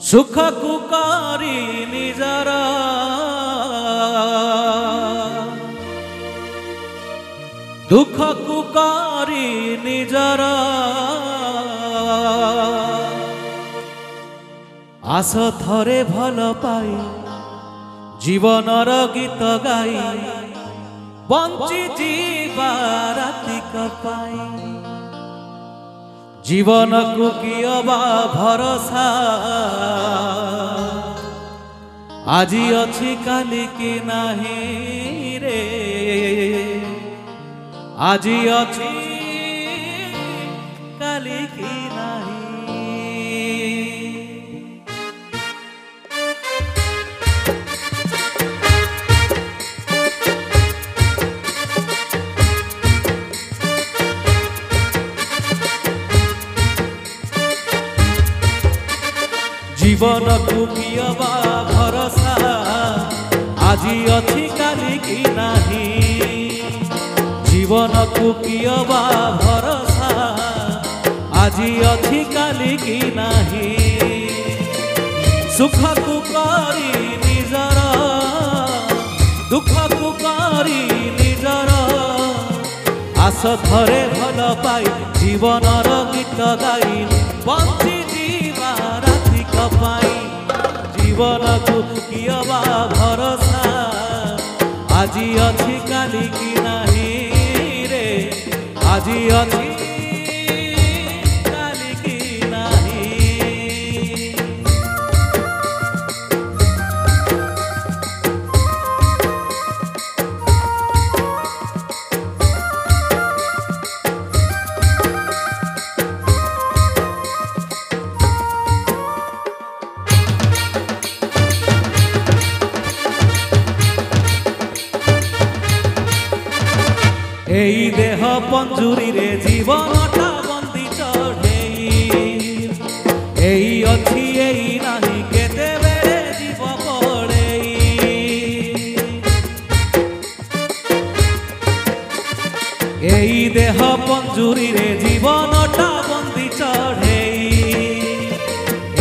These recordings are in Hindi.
सुख को करी निजर दुख को करी निजर आस थरे भल पाई जीवनर गीत गाई बंची जीवा रातिक पाई जीवन को कियबा भरोसा आजी अच्छी काली की नहीं रे आजी अच्छी काली की नहीं। जीवन को कियबा भरोसा आजी अच्छी काली की नहीं जीवन को कियबा भरोसा आजी अच्छी काली की नहीं सुख को करी निजर दुख को करी निजर आस थरे भल पाई जीवनर गीत गाई बंची जीवा रातिक पाई जीवन को कियबा भरोसा आजी अच्छी काली की नहीं रे आजी अच्छी काली की नहीं। एई देह पंजुरी रे जीवनटा बंदी चढ़ेई एई अच्छी एई नाही केते बेले जीव पड़ेई एई देह पंजुरी रे जीवनटा बंदी चढ़ेई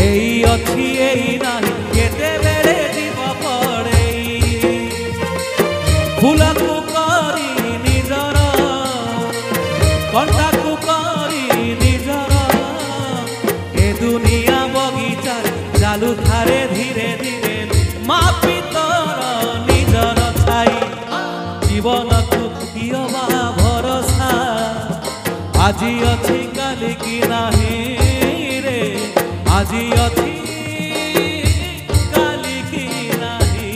एई अच्छी एई नाही केते बेले जीव पड़ेई फूला को करी कंटा को करी निजर ए दुनिया बगीचा चालू थारे धीरे धीरे मापी तोर निजर छाई जीवन को कियबा भरोसा आजी अच्छी काली की नहीं रे आजी अच्छी काली की नहीं।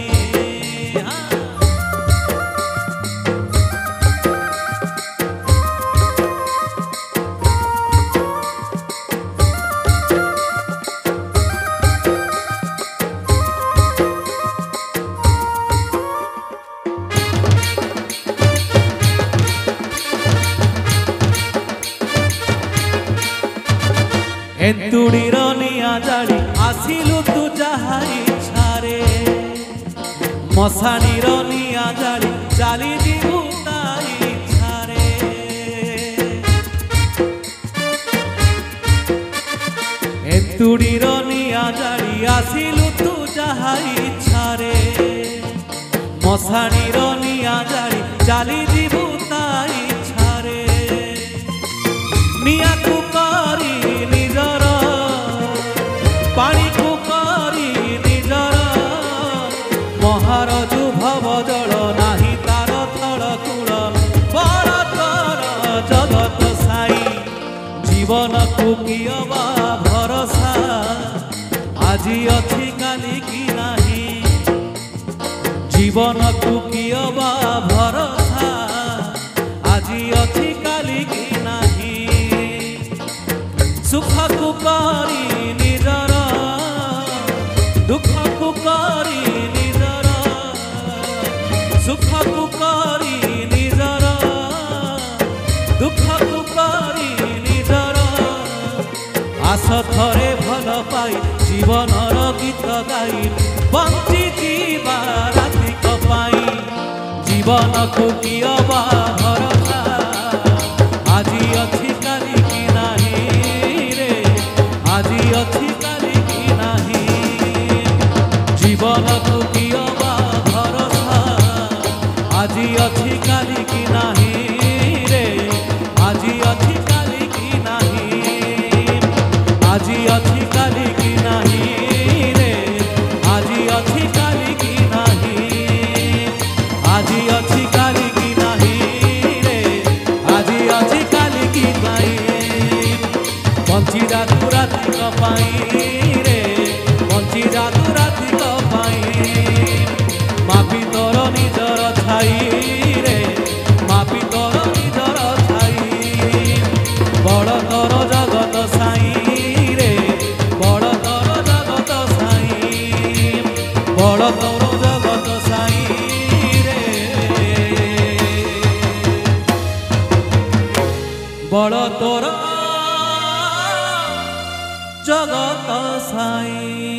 एंतुड़ीर निया जाड़ी आसिलु तू जहा इच्छारे मशानीर निया जाड़ी चाली जीवु ता इच्छारे एंतुड़ीर निया जाड़ी आसिलु तू जहा इच्छारे मशानीर निया जाड़ी चाली जीवु ता इच्छारे निया को करी पानी को करी निजर महाराजु भव जल नाही तार थल कूल बर तर जगत साई जीवन को कियबा भरोसा आजी अच्छी काली की नहीं जीवन को कियबा भरोसा आजी अच्छी काली की नहीं सुख को करी निजर दुख को करी निजर सुख को करी निजर दुख को करी निजर आस थरे भल पाई जीवनर गीत गाई बंची जीवा रातिक पाई जीवन को कियबा भरोसा आजी अच्छी काली की नहीं रे आजी अच्छी काली की नहीं। काली की नहीं रे आजी अच्छी काली की नहीं आजी अच्छी काली की नहीं रे आजी अच्छी काली की नहीं बंची जातु राति कपाई रे बंची जातु राति कपाई मापी तोर निजर छाई रे मापी तोर निजर छाई बड़ तोर जगत साई रे बड़ तोर जगत साई बड़ तोर जगत साई रे बड़ तोर जगत साई।